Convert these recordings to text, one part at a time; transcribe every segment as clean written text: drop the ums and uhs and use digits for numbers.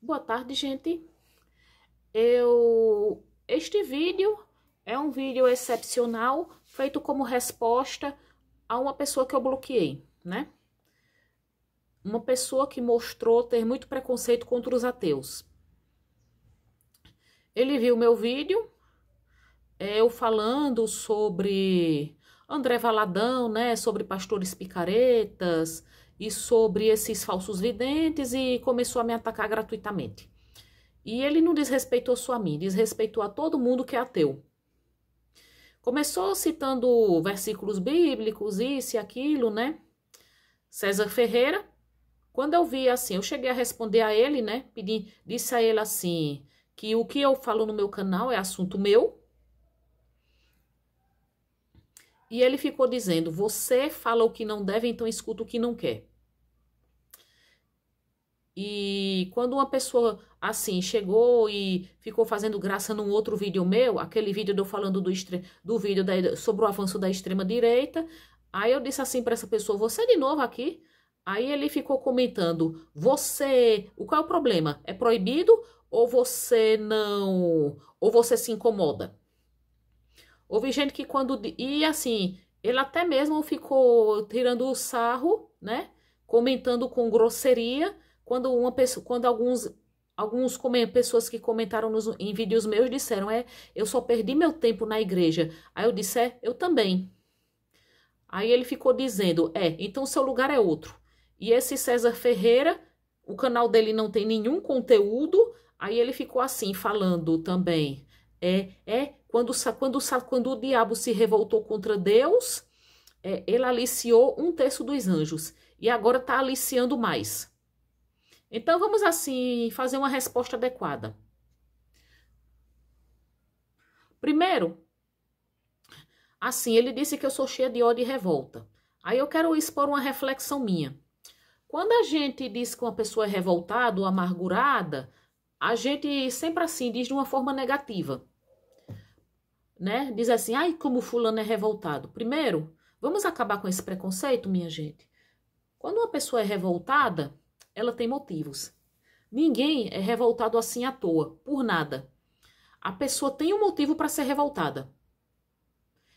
Boa tarde, gente. Este vídeo é um vídeo excepcional, feito como resposta a uma pessoa que eu bloqueei, né? Uma pessoa que mostrou ter muito preconceito contra os ateus. Ele viu meu vídeo, eu falando sobre André Valadão, né? Sobre pastores picaretas e sobre esses falsos videntes e começou a me atacar gratuitamente. E ele não desrespeitou só a mim, desrespeitou a todo mundo que é ateu. Começou citando versículos bíblicos, isso e aquilo, né? César Ferreira. Quando eu vi assim, eu cheguei a responder a ele, né? Disse a ele assim, que o que eu falo no meu canal é assunto meu. E ele ficou dizendo, você fala o que não deve, então escuta o que não quer. E quando uma pessoa assim chegou e ficou fazendo graça num outro vídeo meu, aquele vídeo de eu falando do vídeo sobre o avanço da extrema direita, aí eu disse assim para essa pessoa, você de novo aqui? Aí ele ficou comentando, qual é o problema? É proibido ou você não, ou você se incomoda? Houve gente que e assim, ele até mesmo ficou tirando o sarro, né? Comentando com grosseria, quando uma pessoa, quando pessoas que comentaram em vídeos meus disseram, eu só perdi meu tempo na igreja. Aí eu disse, eu também. Aí ele ficou dizendo, então seu lugar é outro. E esse César Ferreira, o canal dele não tem nenhum conteúdo, aí ele ficou assim, falando também, quando o diabo se revoltou contra Deus, ele aliciou 1/3 dos anjos, e agora está aliciando mais. Então, vamos assim, fazer uma resposta adequada. Primeiro, assim, ele disse que eu sou cheia de ódio e revolta. Aí eu quero expor uma reflexão minha. Quando a gente diz que uma pessoa é revoltada ou amargurada, a gente sempre assim diz de uma forma negativa, né? Diz assim, ai, como fulano é revoltado. Primeiro, vamos acabar com esse preconceito, minha gente. Quando uma pessoa é revoltada, ela tem motivos. Ninguém é revoltado assim à toa, por nada. A pessoa tem um motivo para ser revoltada.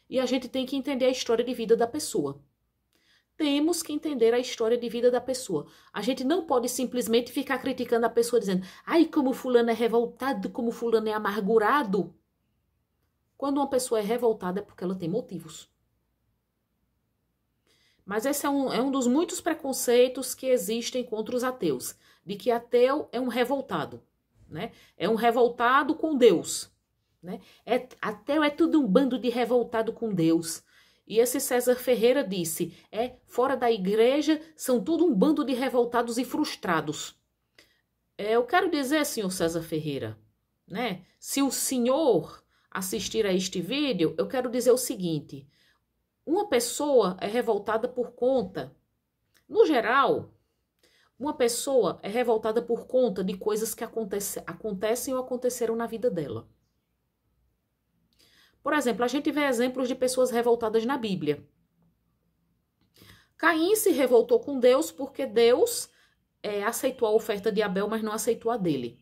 E a gente tem que entender a história de vida da pessoa. Temos que entender a história de vida da pessoa. A gente não pode simplesmente ficar criticando a pessoa dizendo, ai, como fulano é revoltado, como fulano é amargurado. Quando uma pessoa é revoltada é porque ela tem motivos. Mas esse é um dos muitos preconceitos que existem contra os ateus. De que ateu é um revoltado, né? É um revoltado com Deus, né? Ateu é tudo um bando de revoltado com Deus. E esse César Ferreira disse, fora da igreja são tudo um bando de revoltados e frustrados. Eu quero dizer, senhor César Ferreira, né? Se o senhor assistir a este vídeo, eu quero dizer o seguinte, uma pessoa é revoltada por conta, no geral, uma pessoa é revoltada por conta de coisas que acontecem ou aconteceram na vida dela. Por exemplo, a gente vê exemplos de pessoas revoltadas na Bíblia. Caim se revoltou com Deus porque Deus aceitou a oferta de Abel, mas não aceitou a dele.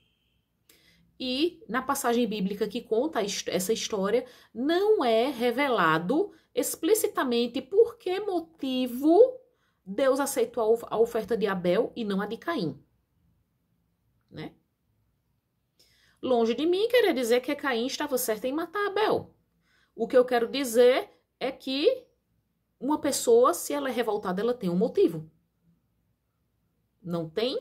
E na passagem bíblica que conta essa história, não é revelado explicitamente por que motivo Deus aceitou a oferta de Abel e não a de Caim, né? Longe de mim querer dizer que Caim estava certo em matar Abel. O que eu quero dizer é que uma pessoa, se ela é revoltada, ela tem um motivo. Não tem?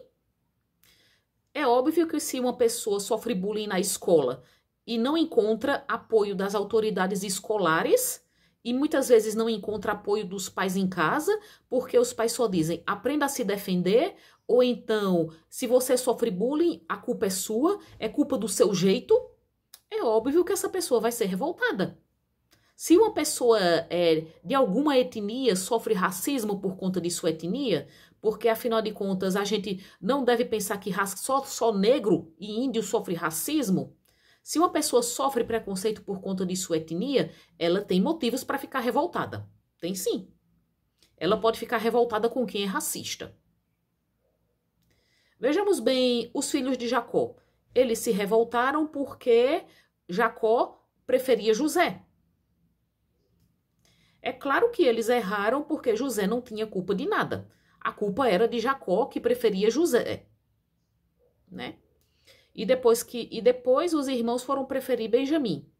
É óbvio que se uma pessoa sofre bullying na escola e não encontra apoio das autoridades escolares e muitas vezes não encontra apoio dos pais em casa, porque os pais só dizem, aprenda a se defender, ou então, se você sofre bullying, a culpa é sua, é culpa do seu jeito, é óbvio que essa pessoa vai ser revoltada. Se uma pessoa de alguma etnia sofre racismo por conta de sua etnia, porque afinal de contas a gente não deve pensar que só negro e índio sofre racismo. Se uma pessoa sofre preconceito por conta de sua etnia, ela tem motivos para ficar revoltada. Tem sim. Ela pode ficar revoltada com quem é racista. Vejamos bem os filhos de Jacó. Eles se revoltaram porque Jacó preferia José. É claro que eles erraram porque José não tinha culpa de nada. A culpa era de Jacó, que preferia José, né? E depois os irmãos foram preferir Benjamim.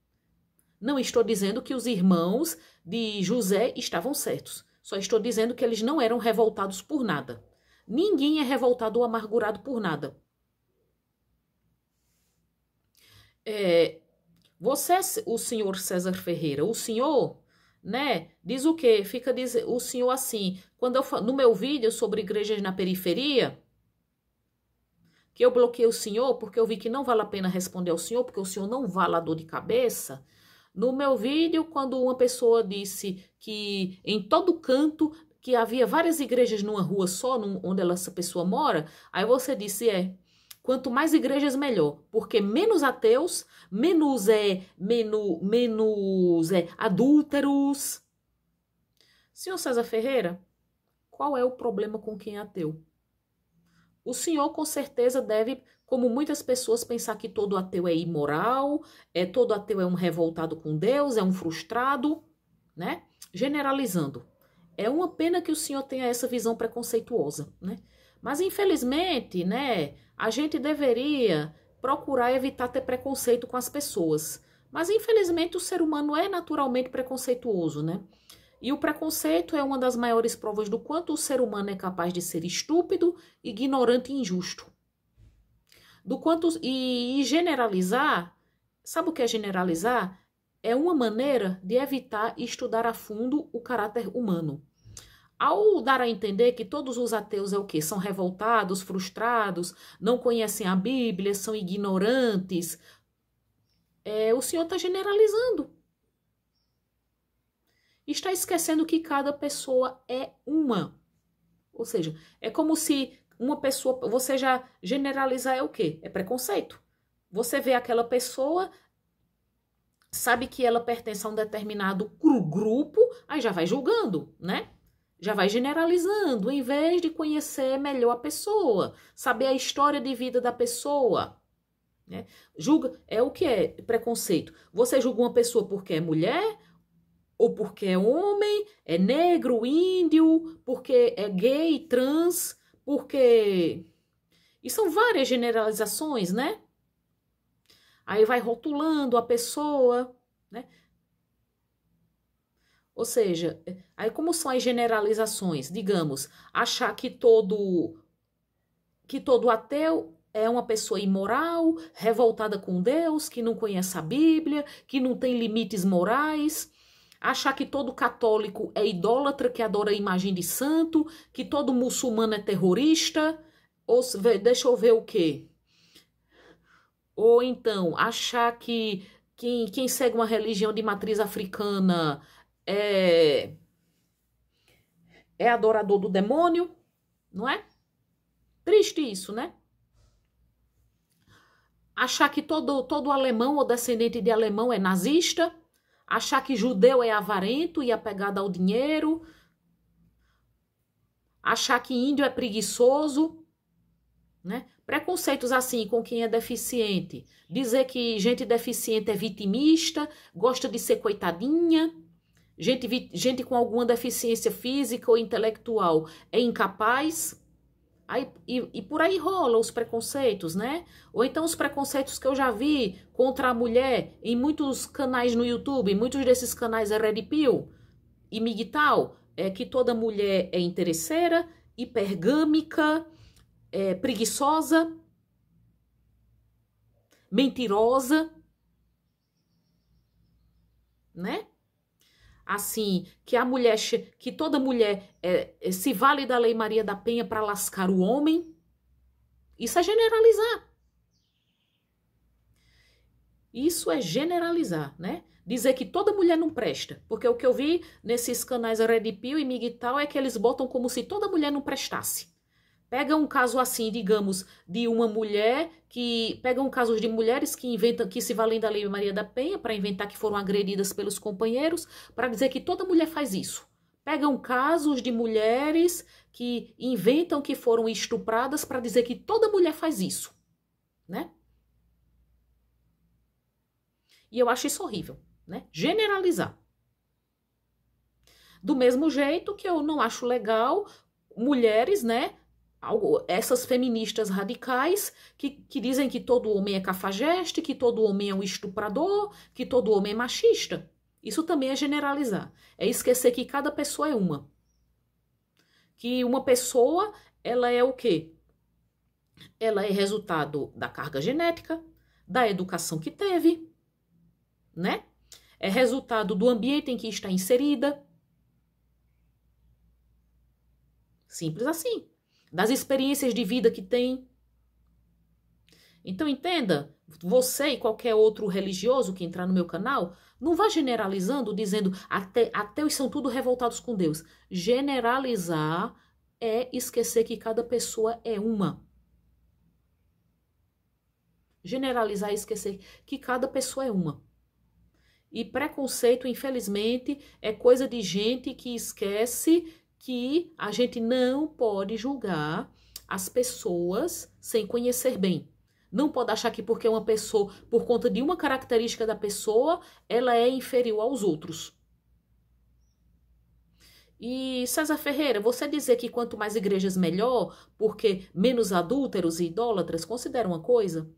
Não estou dizendo que os irmãos de José estavam certos. Só estou dizendo que eles não eram revoltados por nada. Ninguém é revoltado ou amargurado por nada. Você, o senhor César Ferreira, o senhor, né, diz o quê? Fica o senhor assim, quando no meu vídeo sobre igrejas na periferia, que eu bloqueei o senhor porque eu vi que não vale a pena responder ao senhor, porque o senhor não vale a dor de cabeça. No meu vídeo, quando uma pessoa disse que em todo canto, que havia várias igrejas numa rua só, onde essa pessoa mora, aí você disse, quanto mais igrejas, melhor, porque menos ateus, menos adúlteros. Senhor César Ferreira, qual é o problema com quem é ateu? O senhor com certeza deve, como muitas pessoas, pensar que todo ateu é imoral, todo ateu é um revoltado com Deus, é um frustrado, né? Generalizando. É uma pena que o senhor tenha essa visão preconceituosa, né? Mas, infelizmente, né, a gente deveria procurar evitar ter preconceito com as pessoas. Mas, infelizmente, o ser humano é naturalmente preconceituoso, né? E o preconceito é uma das maiores provas do quanto o ser humano é capaz de ser estúpido, ignorante e injusto. E generalizar, sabe o que é generalizar? É uma maneira de evitar estudar a fundo o caráter humano. Ao dar a entender que todos os ateus é o quê? São revoltados, frustrados, não conhecem a Bíblia, são ignorantes, o senhor está generalizando. Está esquecendo que cada pessoa é uma. Ou seja, é como se uma pessoa, você já generalizar é o quê? É preconceito. Você vê aquela pessoa, sabe que ela pertence a um determinado grupo, aí já vai julgando, né? Já vai generalizando, em vez de conhecer melhor a pessoa, saber a história de vida da pessoa. Né? Julga, o que é preconceito? Você julga uma pessoa porque é mulher, ou porque é homem, é negro, índio, porque é gay, trans, porque... E são várias generalizações, né? Aí vai rotulando a pessoa, né? Ou seja, aí como são as generalizações? Digamos, achar que todo ateu é uma pessoa imoral, revoltada com Deus, que não conhece a Bíblia, que não tem limites morais... Achar que todo católico é idólatra, que adora a imagem de santo, que todo muçulmano é terrorista, ou deixa eu ver o quê? Ou então, achar que quem segue uma religião de matriz africana é adorador do demônio, não é? Triste isso, né? Achar que todo alemão ou descendente de alemão é nazista, achar que judeu é avarento e apegado ao dinheiro, achar que índio é preguiçoso, né? Preconceitos assim com quem é deficiente, dizer que gente deficiente é vitimista, gosta de ser coitadinha, gente com alguma deficiência física ou intelectual é incapaz. Aí, e por aí rola os preconceitos, né? Ou então os preconceitos que eu já vi contra a mulher em muitos canais no YouTube, muitos desses canais é Red Pill e Migtal, que toda mulher é interesseira, hipergâmica, preguiçosa, mentirosa, né? Assim, que toda mulher se vale da Lei Maria da Penha para lascar o homem. Isso é generalizar. Isso é generalizar, né? Dizer que toda mulher não presta. Porque o que eu vi nesses canais Red Pill e Migtal é que eles botam como se toda mulher não prestasse. Pega um caso assim, digamos, de uma mulher que... Pega um caso de mulheres que inventam, que se valem da Lei Maria da Penha para inventar que foram agredidas pelos companheiros, para dizer que toda mulher faz isso. Pegam casos de mulheres que inventam que foram estupradas para dizer que toda mulher faz isso, né? E eu acho isso horrível, né? Generalizar. Do mesmo jeito que eu não acho legal mulheres, né? Essas feministas radicais que dizem que todo homem é cafajeste, que todo homem é um estuprador, que todo homem é machista. Isso também é generalizar. É esquecer que cada pessoa é uma. Que uma pessoa, ela é o quê? Ela é resultado da carga genética, da educação que teve, né? É resultado do ambiente em que está inserida. Simples assim. Das experiências de vida que tem. Então, entenda, você e qualquer outro religioso que entrar no meu canal, não vá generalizando, dizendo ateus são tudo revoltados com Deus. Generalizar é esquecer que cada pessoa é uma. Generalizar é esquecer que cada pessoa é uma. E preconceito, infelizmente, é coisa de gente que esquece que a gente não pode julgar as pessoas sem conhecer bem. Não pode achar que porque uma pessoa, por conta de uma característica da pessoa, ela é inferior aos outros. E César Ferreira, você dizer que quanto mais igrejas melhor, porque menos adúlteros e idólatras, considera uma coisa?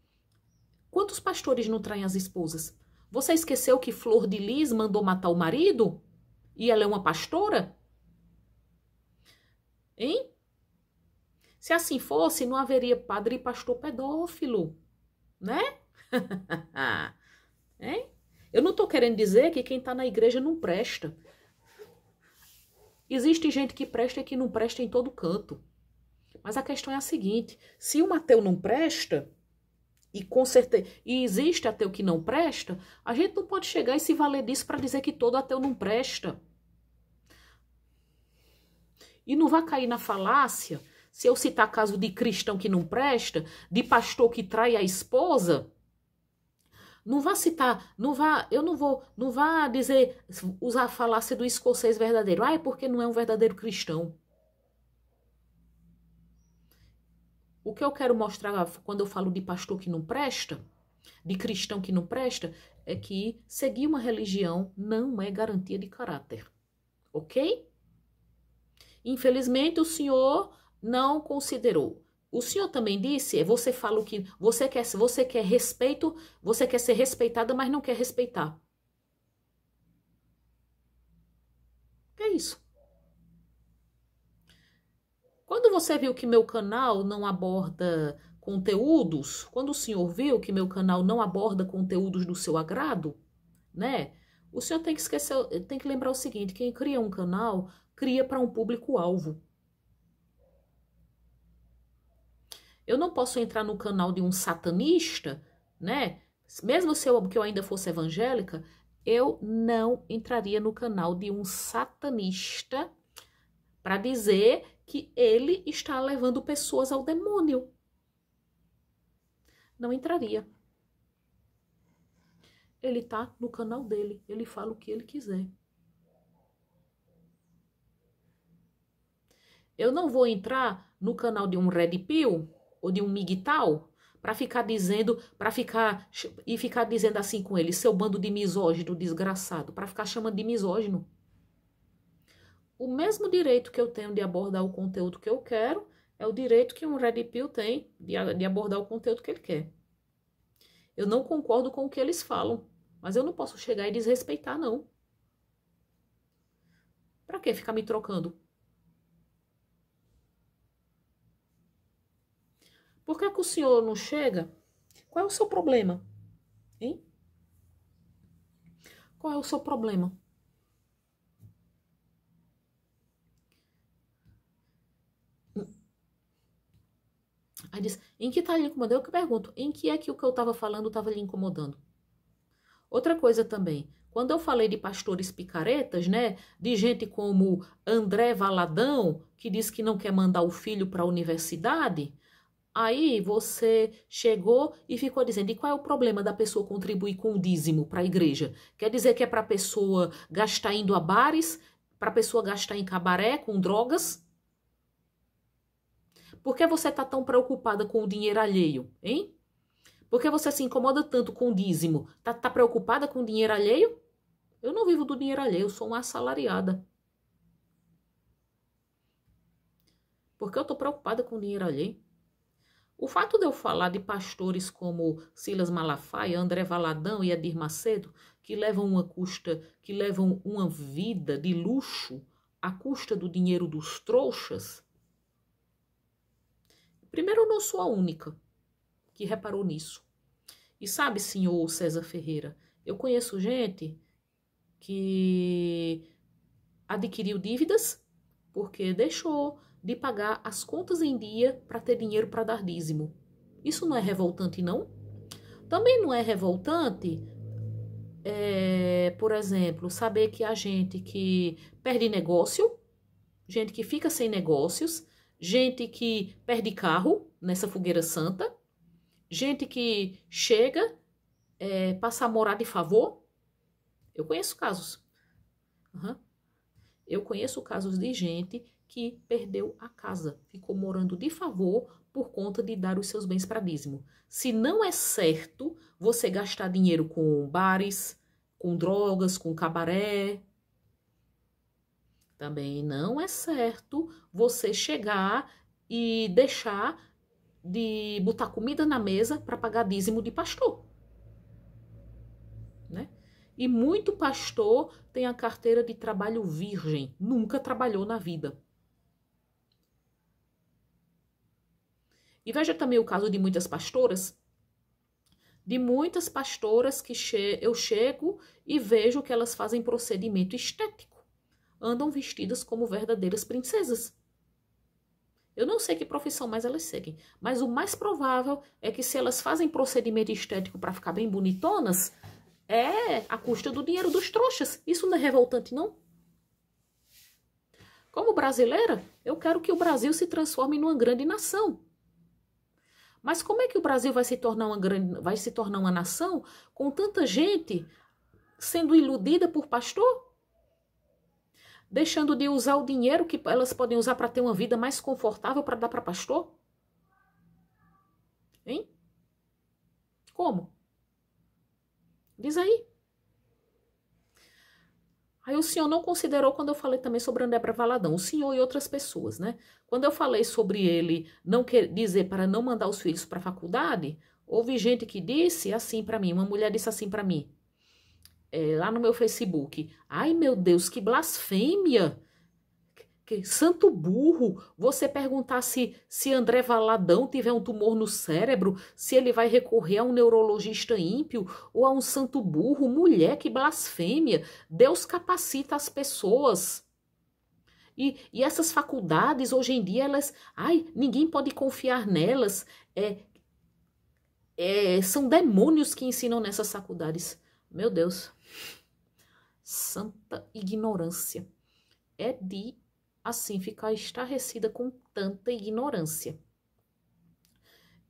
Quantos pastores não traem as esposas? Você esqueceu que Flor de Lis mandou matar o marido? E ela é uma pastora? Hein? Se assim fosse, não haveria padre e pastor pedófilo, né? Hein? Eu não estou querendo dizer que quem está na igreja não presta. Existe gente que presta e que não presta em todo canto. Mas a questão é a seguinte, se um ateu não presta, e com certeza, e existe ateu que não presta, a gente não pode chegar e se valer disso para dizer que todo ateu não presta. E não vai cair na falácia, se eu citar caso de cristão que não presta, de pastor que trai a esposa, não vá citar, não vá dizer, usar a falácia do escocês verdadeiro. Ah, é porque não é um verdadeiro cristão. O que eu quero mostrar quando eu falo de pastor que não presta, de cristão que não presta, é que seguir uma religião não é garantia de caráter. Ok? Infelizmente, o senhor não considerou. O senhor também disse, você fala o que você quer respeito, você quer ser respeitada, mas não quer respeitar. Que é isso? Quando você viu que meu canal não aborda conteúdos, quando o senhor viu que meu canal não aborda conteúdos do seu agrado, né? O senhor tem que esquecer, tem que lembrar o seguinte, quem cria um canal, cria para um público-alvo. Eu não posso entrar no canal de um satanista, né? Mesmo que eu ainda fosse evangélica, eu não entraria no canal de um satanista para dizer que ele está levando pessoas ao demônio. Não entraria. Ele tá no canal dele, ele fala o que ele quiser. Eu não vou entrar no canal de um Red Pill ou de um MGTOW para ficar dizendo, ficar dizendo assim com ele, seu bando de misógino desgraçado, para ficar chamando de misógino. O mesmo direito que eu tenho de abordar o conteúdo que eu quero é o direito que um Red Pill tem de abordar o conteúdo que ele quer. Eu não concordo com o que eles falam, mas eu não posso chegar e desrespeitar, não. Pra que ficar me trocando? Por que o senhor não chega? Qual é o seu problema? Hein? Qual é o seu problema? Aí diz, em que tá lhe incomodando? Eu que pergunto, em que é que o que eu tava falando tava lhe incomodando? Outra coisa também, quando eu falei de pastores picaretas, né, de gente como André Valadão, que diz que não quer mandar o filho para a universidade, aí você chegou e ficou dizendo, e qual é o problema da pessoa contribuir com o dízimo para a igreja? Quer dizer que é para a pessoa gastar indo a bares, para a pessoa gastar em cabaré, com drogas? Por que você está tão preocupada com o dinheiro alheio, hein? Por que você se incomoda tanto com o dízimo? Tá preocupada com o dinheiro alheio? Eu não vivo do dinheiro alheio, eu sou uma assalariada. Por que eu tô preocupada com o dinheiro alheio? O fato de eu falar de pastores como Silas Malafaia, André Valadão e Edir Macedo, que levam uma vida de luxo à custa do dinheiro dos trouxas, primeiro, eu não sou a única que reparou nisso. E sabe, senhor César Ferreira, eu conheço gente que adquiriu dívidas porque deixou de pagar as contas em dia para ter dinheiro para dar dízimo. Isso não é revoltante, não? Também não é revoltante, por exemplo, saber que há gente que perde negócio, gente que fica sem negócios, gente que perde carro nessa fogueira santa, gente que chega, passa a morar de favor. Eu conheço casos. Eu conheço casos de gente que perdeu a casa, ficou morando de favor por conta de dar os seus bens para dízimo. Se não é certo você gastar dinheiro com bares, com drogas, com cabaré, também não é certo você chegar e deixar de botar comida na mesa para pagar dízimo de pastor, né? E muito pastor tem a carteira de trabalho virgem, nunca trabalhou na vida. E veja também o caso de muitas pastoras que eu chego e vejo que elas fazem procedimento estético. Andam vestidas como verdadeiras princesas. Eu não sei que profissão mais elas seguem, mas o mais provável é que se elas fazem procedimento estético para ficar bem bonitonas, é à custa do dinheiro dos trouxas. Isso não é revoltante, não? Como brasileira, eu quero que o Brasil se transforme numa grande nação. Mas como é que o Brasil vai se tornar uma nação com tanta gente sendo iludida por pastor? Deixando de usar o dinheiro que elas podem usar para ter uma vida mais confortável para dar para pastor? Hein? Como? Diz aí. Aí o senhor não considerou quando eu falei também sobre André Valadão, o senhor e outras pessoas, né? Quando eu falei sobre ele não quer dizer para não mandar os filhos para a faculdade, houve gente que disse assim para mim, uma mulher disse assim para mim, lá no meu Facebook, ai meu Deus, que blasfêmia, que santo burro, você perguntar se André Valadão tiver um tumor no cérebro, se ele vai recorrer a um neurologista ímpio ou a um santo burro. Mulher, que blasfêmia. Deus capacita as pessoas. E essas faculdades, hoje em dia, ninguém pode confiar nelas. São demônios que ensinam nessas faculdades. Meu Deus. Santa ignorância. É de assim, ficar estarrecida com tanta ignorância.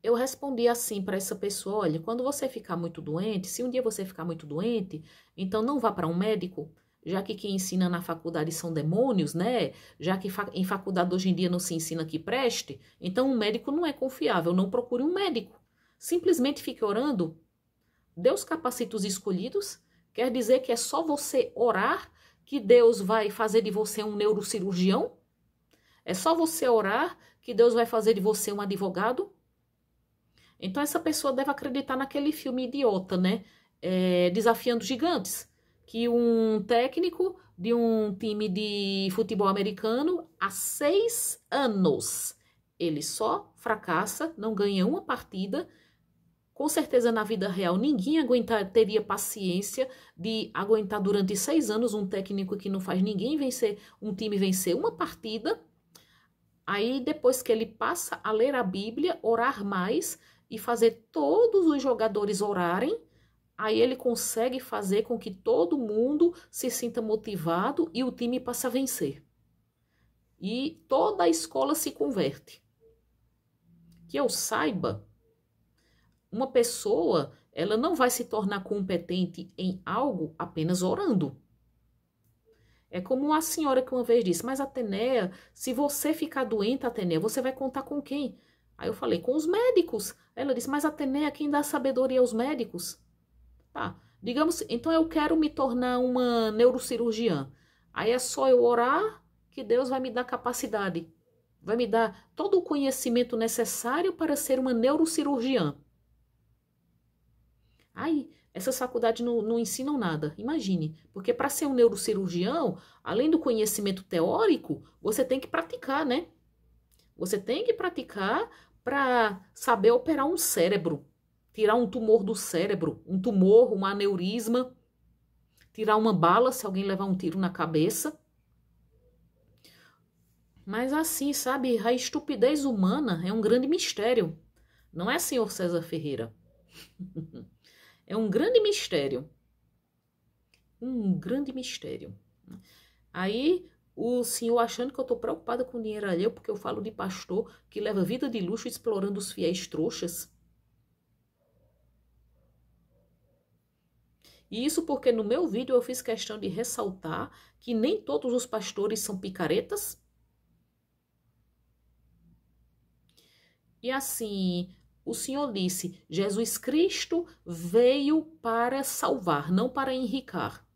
Eu respondi assim para essa pessoa, olha, quando você ficar muito doente, se um dia você ficar muito doente, então não vá para um médico, já que quem ensina na faculdade são demônios, né? Já que em faculdade hoje em dia não se ensina que preste, então um médico não é confiável, não procure um médico. Simplesmente fique orando. Deus capacita os escolhidos, quer dizer que é só você orar que Deus vai fazer de você um neurocirurgião? É só você orar que Deus vai fazer de você um advogado? Então essa pessoa deve acreditar naquele filme idiota, né? Desafiando Gigantes, que um técnico de um time de futebol americano, há 6 anos, ele só fracassa, não ganha uma partida. Com certeza, na vida real, ninguém teria paciência de aguentar durante 6 anos um técnico que não faz ninguém vencer, um time vencer uma partida. Aí, depois que ele passa a ler a Bíblia, orar mais e fazer todos os jogadores orarem, aí ele consegue fazer com que todo mundo se sinta motivado e o time passe a vencer. E toda a escola se converte. Que eu saiba, uma pessoa, ela não vai se tornar competente em algo apenas orando. É como a senhora que uma vez disse, mas Ateneia, se você ficar doente, Ateneia, você vai contar com quem? Aí eu falei, com os médicos. Ela disse, mas Ateneia, quem dá sabedoria aos médicos? Tá, digamos, então eu quero me tornar uma neurocirurgiã. Aí é só eu orar que Deus vai me dar capacidade. Vai me dar todo o conhecimento necessário para ser uma neurocirurgiã. Aí, essas faculdades não ensinam nada, imagine. Porque para ser um neurocirurgião, além do conhecimento teórico, você tem que praticar, né? Você tem que praticar para saber operar um cérebro, tirar um tumor do cérebro, um tumor, um aneurisma, tirar uma bala se alguém levar um tiro na cabeça. Mas assim, sabe, a estupidez humana é um grande mistério. Não é, senhor César Ferreira? É um grande mistério. Um grande mistério. Aí, o senhor achando que eu estou preocupada com dinheiro alheio porque eu falo de pastor que leva vida de luxo explorando os fiéis trouxas. E isso porque no meu vídeo eu fiz questão de ressaltar que nem todos os pastores são picaretas. E assim, o Senhor disse, Jesus Cristo veio para salvar, não para enricar.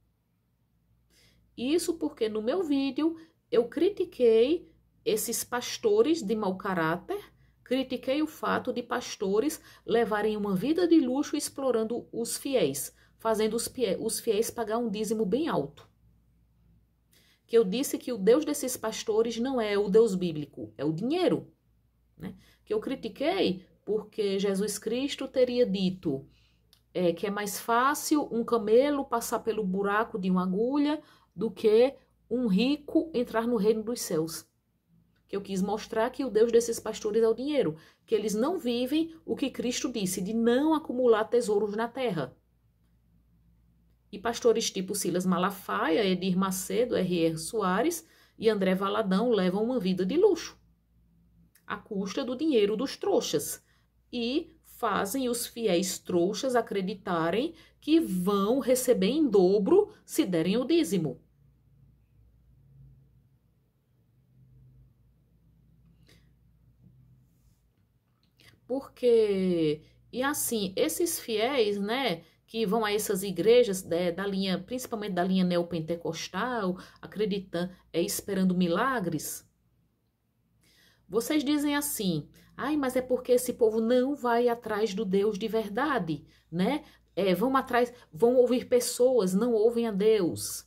Isso porque no meu vídeo eu critiquei esses pastores de mau caráter, critiquei o fato de pastores levarem uma vida de luxo explorando os fiéis, fazendo os fiéis pagar um dízimo bem alto. Que eu disse que o Deus desses pastores não é o Deus bíblico, é o dinheiro, né? Que eu critiquei porque Jesus Cristo teria dito que é mais fácil um camelo passar pelo buraco de uma agulha do que um rico entrar no reino dos céus. Que eu quis mostrar que o Deus desses pastores é o dinheiro, que eles não vivem o que Cristo disse, de não acumular tesouros na terra. E pastores tipo Silas Malafaia, Edir Macedo, R.R. Soares e André Valadão levam uma vida de luxo, à custa do dinheiro dos trouxas, e fazem os fiéis trouxas acreditarem que vão receber em dobro se derem o dízimo. Porque, e assim, esses fiéis, né, que vão a essas igrejas da linha, principalmente da linha neopentecostal, acreditando, esperando milagres, vocês dizem assim, ai, mas é porque esse povo não vai atrás do Deus de verdade, né? Vão atrás, vão ouvir pessoas, não ouvem a Deus.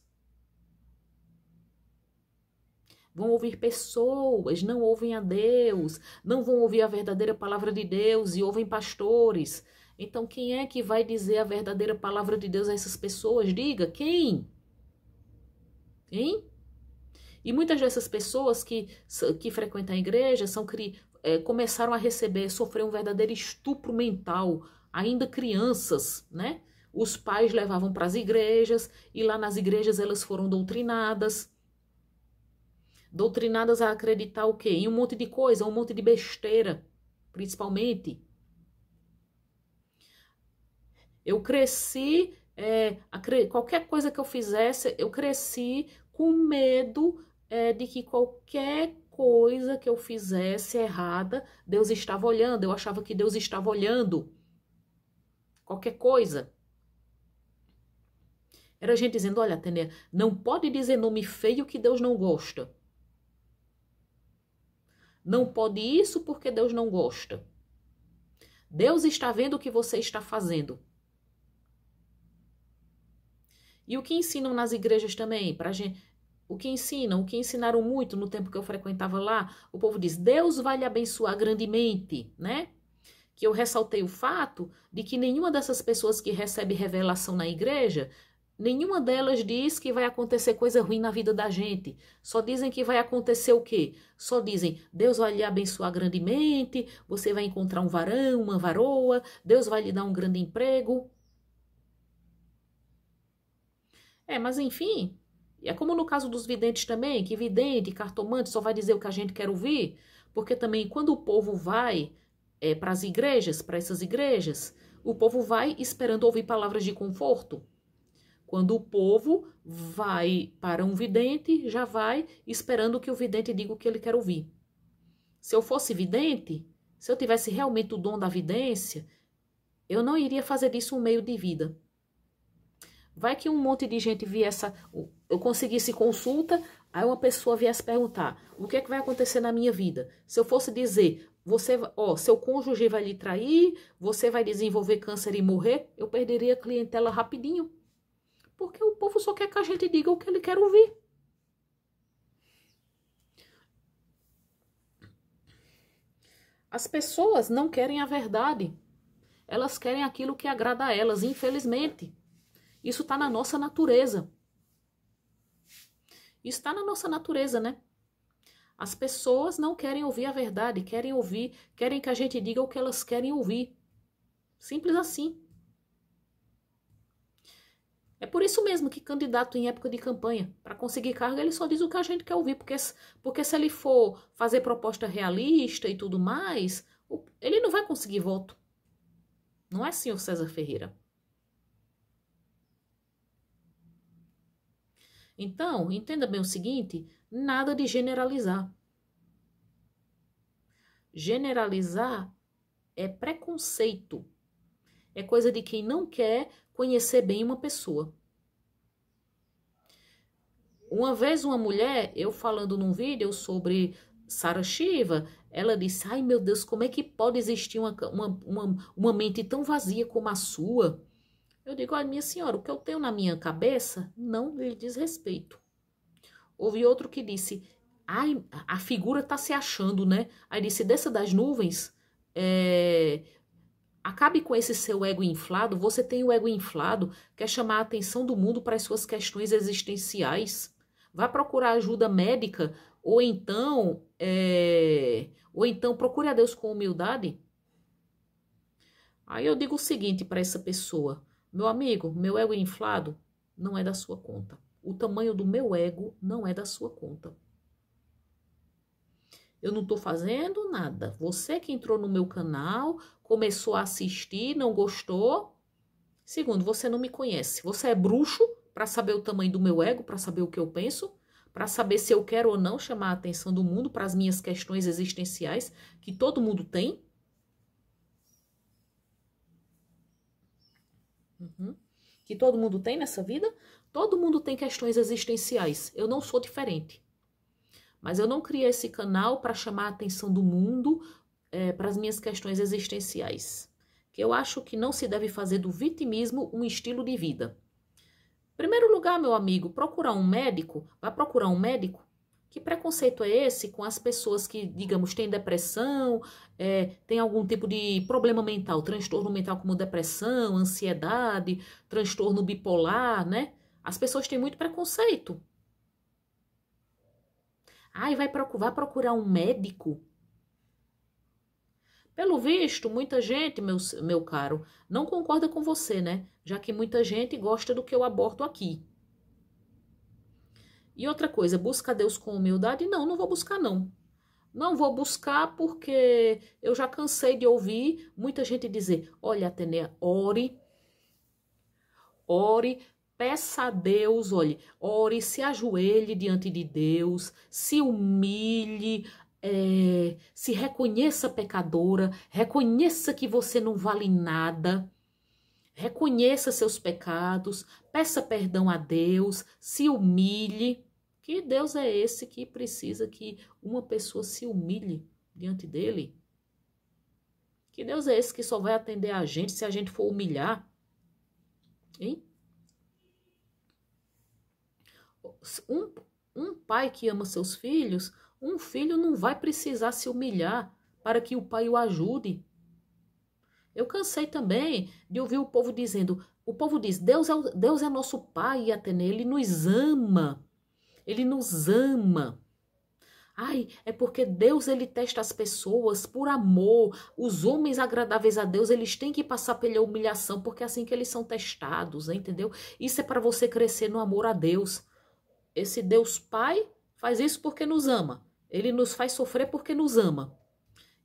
Vão ouvir pessoas, não ouvem a Deus, não vão ouvir a verdadeira palavra de Deus e ouvem pastores. Então, quem é que vai dizer a verdadeira palavra de Deus a essas pessoas? Diga, quem? Hein? E muitas dessas pessoas que frequentam a igreja começaram a sofrer um verdadeiro estupro mental, ainda crianças, né? Os pais levavam para as igrejas e lá nas igrejas elas foram doutrinadas. Doutrinadas a acreditar o quê? Em um monte de coisa, um monte de besteira, principalmente. Eu cresci, qualquer coisa que eu fizesse, eu cresci com medo de que qualquer coisa que eu fizesse errada, Deus estava olhando. Eu achava que Deus estava olhando. Qualquer coisa. Era gente dizendo, olha, Tânia, não pode dizer nome feio que Deus não gosta. Não pode isso porque Deus não gosta. Deus está vendo o que você está fazendo. E o que ensinam nas igrejas também, pra gente, o que ensinaram muito no tempo que eu frequentava lá, o povo diz, Deus vai lhe abençoar grandemente, né? Que eu ressaltei o fato de que nenhuma dessas pessoas que recebe revelação na igreja, nenhuma delas diz que vai acontecer coisa ruim na vida da gente. Só dizem que vai acontecer o quê? Só dizem, Deus vai lhe abençoar grandemente, você vai encontrar um varão, uma varoa, Deus vai lhe dar um grande emprego. Mas enfim, é como no caso dos videntes também, que vidente, cartomante só vai dizer o que a gente quer ouvir, porque também quando o povo vai para as igrejas, para essas igrejas, o povo vai esperando ouvir palavras de conforto. Quando o povo vai para um vidente, já vai esperando que o vidente diga o que ele quer ouvir. Se eu fosse vidente, se eu tivesse realmente o dom da vidência, eu não iria fazer disso um meio de vida. Vai que um monte de gente viesse, eu conseguisse consulta, aí uma pessoa viesse perguntar, o que é que vai acontecer na minha vida? Se eu fosse dizer, seu cônjuge vai lhe trair, você vai desenvolver câncer e morrer, eu perderia a clientela rapidinho. Porque o povo só quer que a gente diga o que ele quer ouvir. As pessoas não querem a verdade. Elas querem aquilo que agrada a elas, infelizmente. Isso está na nossa natureza. Isso está na nossa natureza, né? As pessoas não querem ouvir a verdade, querem que a gente diga o que elas querem ouvir. Simples assim. É por isso mesmo que candidato em época de campanha, para conseguir cargo, ele só diz o que a gente quer ouvir, porque se ele for fazer proposta realista e tudo mais, ele não vai conseguir voto. Não é assim, o César Ferreira. Então, entenda bem o seguinte, nada de generalizar. Generalizar é preconceito. É coisa de quem não quer conhecer bem uma pessoa. Uma vez uma mulher, eu falando num vídeo sobre Sara Shiva, ela disse, ai meu Deus, como é que pode existir uma mente tão vazia como a sua? Eu digo, olha minha senhora, o que eu tenho na minha cabeça não lhe diz respeito. Houve outro que disse, ai, a figura tá se achando, né? Aí disse, desça das nuvens, acabe com esse seu ego inflado, você tem o ego inflado, quer chamar a atenção do mundo para as suas questões existenciais. Vá procurar ajuda médica, ou então procure a Deus com humildade. Aí eu digo o seguinte para essa pessoa, meu amigo, meu ego inflado não é da sua conta. O tamanho do meu ego não é da sua conta. Eu não estou fazendo nada. Você que entrou no meu canal, começou a assistir, não gostou. Segundo, você não me conhece. Você é bruxo para saber o tamanho do meu ego, para saber o que eu penso, para saber se eu quero ou não chamar a atenção do mundo para as minhas questões existenciais, que todo mundo tem. Que todo mundo tem nessa vida. Todo mundo tem questões existenciais. Eu não sou diferente. Mas eu não criei esse canal para chamar a atenção do mundo para as minhas questões existenciais. Que eu acho que não se deve fazer do vitimismo um estilo de vida. Em primeiro lugar, meu amigo, procurar um médico. Vai procurar um médico? Que preconceito é esse com as pessoas que, digamos, têm depressão, têm algum tipo de problema mental, transtorno mental como depressão, ansiedade, transtorno bipolar, né? As pessoas têm muito preconceito. Ai, vai procurar um médico? Pelo visto, muita gente, meu caro, não concorda com você, né? Já que muita gente gosta do que eu abordo aqui. E outra coisa, busca Deus com humildade? Não, não vou buscar, não. Não vou buscar porque eu já cansei de ouvir muita gente dizer, olha, Atenea, ore, peça a Deus, olhe, ore, se ajoelhe diante de Deus, se humilhe, se reconheça pecadora, reconheça que você não vale nada, reconheça seus pecados, peça perdão a Deus, se humilhe. Que Deus é esse que precisa que uma pessoa se humilhe diante dele? Que Deus é esse que só vai atender a gente se a gente for humilhar? Hein? Um pai que ama seus filhos, um filho não vai precisar se humilhar para que o pai o ajude. Eu cansei também de ouvir o povo dizendo, o povo diz, Deus é nosso pai, Ateneu, ele nos ama. Ele nos ama. Ai, é porque Deus, ele testa as pessoas por amor. Os homens agradáveis a Deus, eles têm que passar pela humilhação, porque é assim que eles são testados, entendeu? Isso é para você crescer no amor a Deus. Esse Deus Pai faz isso porque nos ama. Ele nos faz sofrer porque nos ama.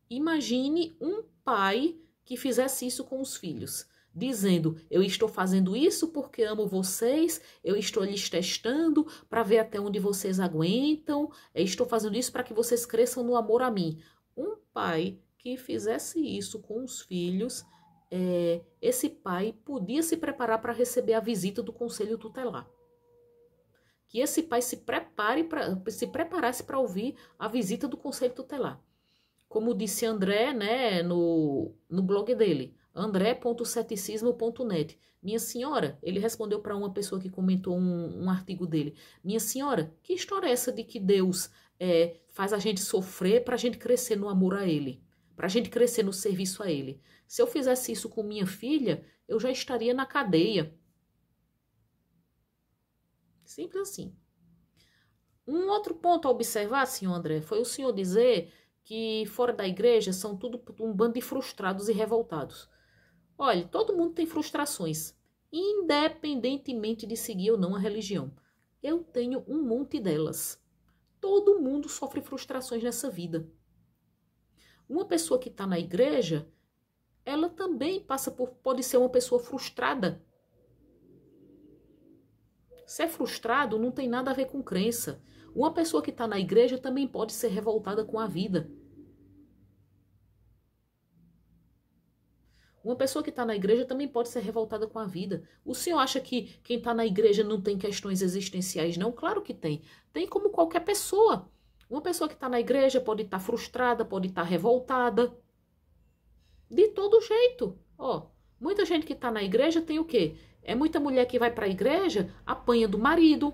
Imagine um pai que fizesse isso com os filhos. dizendo, eu estou fazendo isso porque amo vocês, eu estou lhes testando para ver até onde vocês aguentam, eu estou fazendo isso para que vocês cresçam no amor a mim. Um pai que fizesse isso com os filhos, esse pai podia se preparar para receber a visita do conselho tutelar. Que esse pai se preparasse para ouvir a visita do conselho tutelar. Como disse André, né, no blog dele, andré.ceticismo.net. Minha senhora, ele respondeu para uma pessoa que comentou um artigo dele. Minha senhora, que história é essa de que Deus faz a gente sofrer para a gente crescer no amor a ele? Para a gente crescer no serviço a ele? Se eu fizesse isso com minha filha, eu já estaria na cadeia. Simples assim. Um outro ponto a observar, senhor André, foi o senhor dizer que fora da igreja são tudo um bando de frustrados e revoltados. Olha, todo mundo tem frustrações, independentemente de seguir ou não a religião. Eu tenho um monte delas. Todo mundo sofre frustrações nessa vida. Uma pessoa que está na igreja, ela também pode ser uma pessoa frustrada. Ser frustrado não tem nada a ver com crença. Uma pessoa que está na igreja também pode ser revoltada com a vida. Uma pessoa que está na igreja também pode ser revoltada com a vida. O senhor acha que quem está na igreja não tem questões existenciais, não? Claro que tem. Tem como qualquer pessoa. Uma pessoa que está na igreja pode estar frustrada, pode estar revoltada. De todo jeito. Muita gente que está na igreja tem o quê? É muita mulher que vai para a igreja, apanha do marido.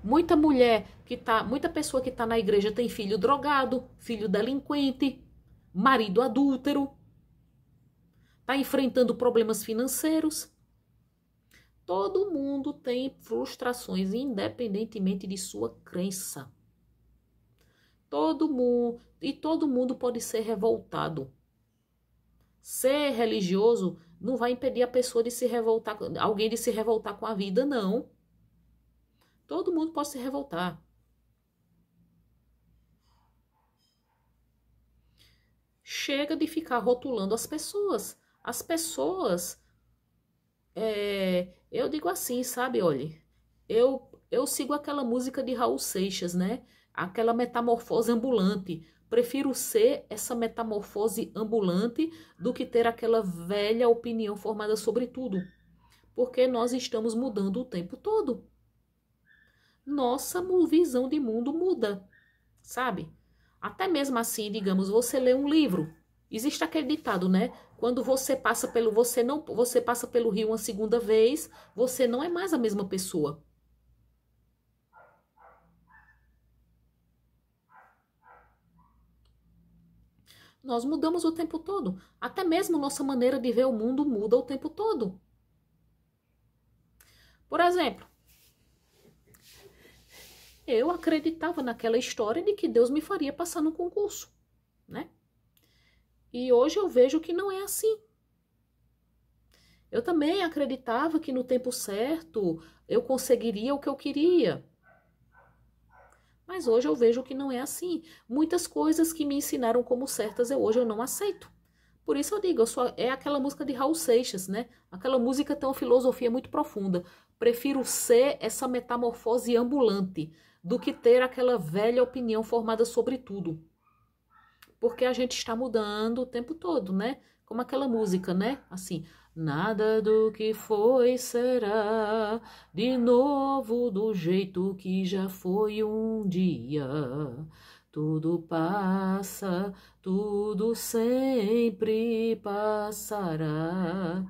Muita pessoa que está na igreja tem filho drogado, filho delinquente, marido adúltero, está enfrentando problemas financeiros. Todo mundo tem frustrações, independentemente de sua crença. Todo mundo pode ser revoltado. Ser religioso não vai impedir a pessoa de se revoltar, alguém de se revoltar com a vida, não. Todo mundo pode se revoltar. Chega de ficar rotulando as pessoas. As pessoas, eu digo assim, sabe, olha, eu sigo aquela música de Raul Seixas, né? Aquela metamorfose ambulante. Prefiro ser essa metamorfose ambulante do que ter aquela velha opinião formada sobre tudo. Porque nós estamos mudando o tempo todo. Nossa visão de mundo muda, sabe? Até mesmo assim, digamos, você lê um livro. Existe aquele ditado, né? Quando você passa pelo rio uma segunda vez, você não é mais a mesma pessoa. Nós mudamos o tempo todo. Até mesmo nossa maneira de ver o mundo muda o tempo todo. Por exemplo, eu acreditava naquela história de que Deus me faria passar no concurso, né? E hoje eu vejo que não é assim. Eu também acreditava que no tempo certo eu conseguiria o que eu queria. Mas hoje eu vejo que não é assim. Muitas coisas que me ensinaram como certas hoje eu não aceito. Por isso eu digo, é aquela música de Raul Seixas, né? Aquela música tem uma filosofia muito profunda. Prefiro ser essa metamorfose ambulante do que ter aquela velha opinião formada sobre tudo. Porque a gente está mudando o tempo todo, né? Como aquela música, né? Assim, nada do que foi será de novo do jeito que já foi um dia. Tudo passa, tudo sempre passará.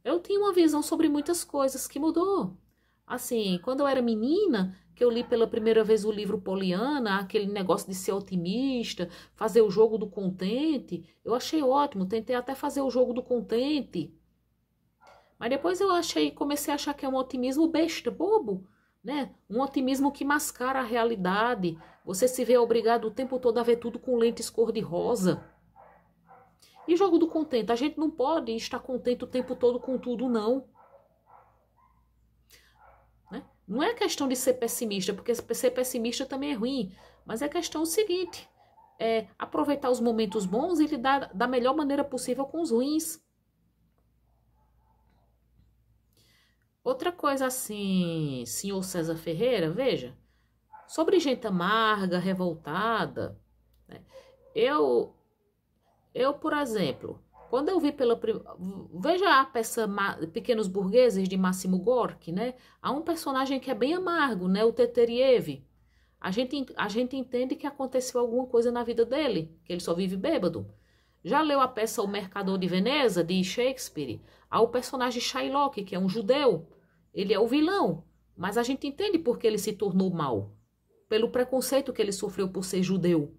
Eu tinha uma visão sobre muitas coisas que mudou. Assim, quando eu era menina, que eu li pela primeira vez o livro Poliana, aquele negócio de ser otimista, fazer o jogo do contente, eu achei ótimo, tentei até fazer o jogo do contente. Mas depois comecei a achar que é um otimismo besta, bobo, né? Um otimismo que mascara a realidade. Você se vê obrigado o tempo todo a ver tudo com lentes cor-de-rosa. E jogo do contente? A gente não pode estar contente o tempo todo com tudo, não. Né? Não é questão de ser pessimista, porque ser pessimista também é ruim. Mas é questão seguinte. aproveitar os momentos bons e lidar da melhor maneira possível com os ruins. Outra coisa assim, senhor César Ferreira, veja, sobre gente amarga, revoltada, né? Eu, por exemplo, quando eu vi veja a peça Pequenos Burgueses de Máximo Gorki, né? Há um personagem que é bem amargo, né? O Teteriev. A gente entende que aconteceu alguma coisa na vida dele, que ele só vive bêbado. Já leu a peça O Mercador de Veneza, de Shakespeare? Há o personagem Shylock, que é um judeu. Ele é o vilão, mas a gente entende por que ele se tornou mau. Pelo preconceito que ele sofreu por ser judeu.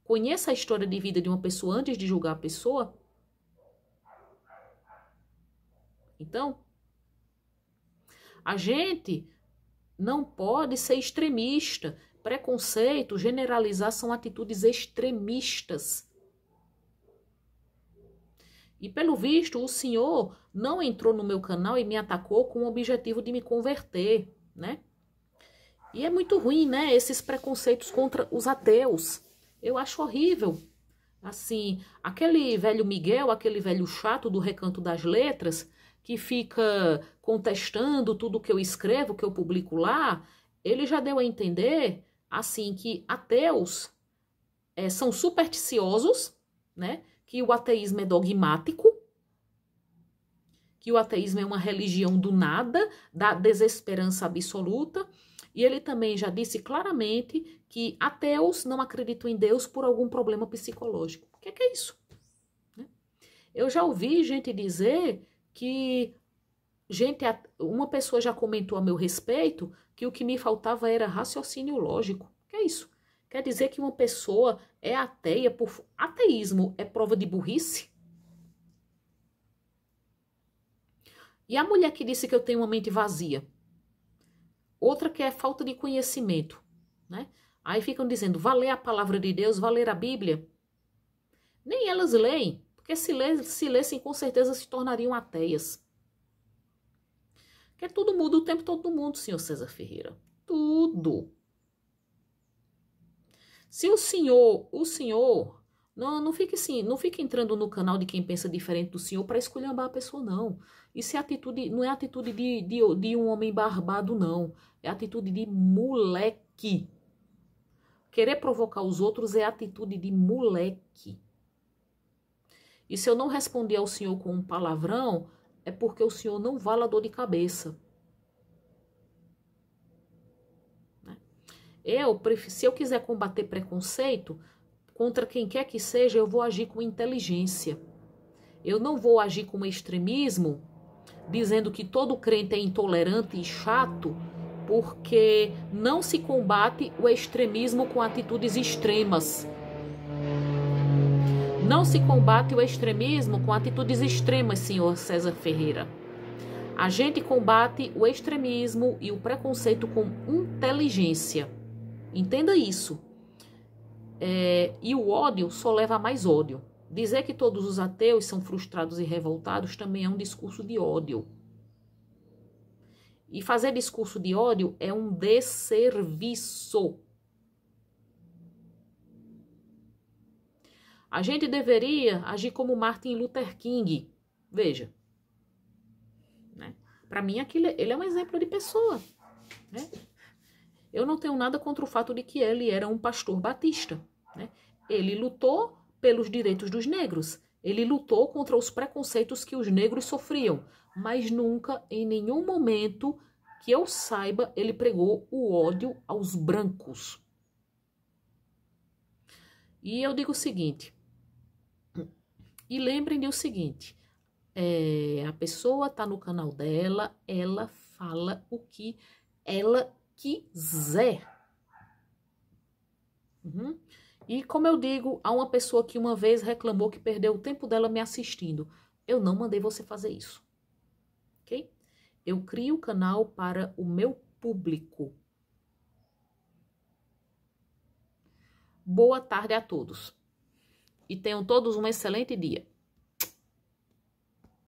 Conheça a história de vida de uma pessoa antes de julgar a pessoa. Então, a gente não pode ser extremista. Preconceito, generalizar são atitudes extremistas. E pelo visto, o senhor não entrou no meu canal e me atacou com o objetivo de me converter, né? E é muito ruim, né? Esses preconceitos contra os ateus. Eu acho horrível. Assim, aquele velho Miguel, aquele velho chato do Recanto das Letras, que fica contestando tudo que eu escrevo, que eu publico lá, ele já deu a entender, assim, que ateus são supersticiosos, né? Que o ateísmo é dogmático, que o ateísmo é uma religião do nada, da desesperança absoluta. E ele também já disse claramente que ateus não acreditam em Deus por algum problema psicológico. O que é isso? Eu já ouvi gente dizer que uma pessoa já comentou a meu respeito que o que me faltava era raciocínio lógico. O que é isso? Quer dizer que uma pessoa é ateia por... Ateísmo é prova de burrice? E a mulher que disse que eu tenho uma mente vazia? Outra que é falta de conhecimento, né? Aí ficam dizendo, vai ler a palavra de Deus, vai ler a Bíblia. Nem elas leem, porque se lessem, com certeza se tornariam ateias. Porque tudo muda o tempo todo do mundo, senhor César Ferreira. Tudo. Se o senhor, não fique assim, não fique entrando no canal de quem pensa diferente do senhor para esculhambar a pessoa, não. Isso é atitude, não é atitude de um homem barbado, não. É atitude de moleque. Querer provocar os outros é atitude de moleque. E se eu não responder ao senhor com um palavrão, é porque o senhor não vale a dor de cabeça. Se eu quiser combater preconceito, contra quem quer que seja, eu vou agir com inteligência. Eu não vou agir com extremismo, dizendo que todo crente é intolerante e chato, porque não se combate o extremismo com atitudes extremas. Não se combate o extremismo com atitudes extremas, senhor César Ferreira. A gente combate o extremismo e o preconceito com inteligência. Entenda isso. E o ódio só leva a mais ódio. Dizer que todos os ateus são frustrados e revoltados também é um discurso de ódio. E fazer discurso de ódio é um desserviço. A gente deveria agir como Martin Luther King. Veja. Né? Para mim, ele é um exemplo de pessoa. Né? Eu não tenho nada contra o fato de que ele era um pastor batista. Né? Ele lutou pelos direitos dos negros. Ele lutou contra os preconceitos que os negros sofriam. Mas nunca, em nenhum momento, que eu saiba, ele pregou o ódio aos brancos. E eu digo o seguinte... E lembrem de o seguinte, a pessoa está no canal dela, ela fala o que ela quiser. E como eu digo, há uma pessoa que uma vez reclamou que perdeu o tempo dela me assistindo. Eu não mandei você fazer isso, ok? Eu crio o canal para o meu público. Boa tarde a todos. E tenham todos um excelente dia.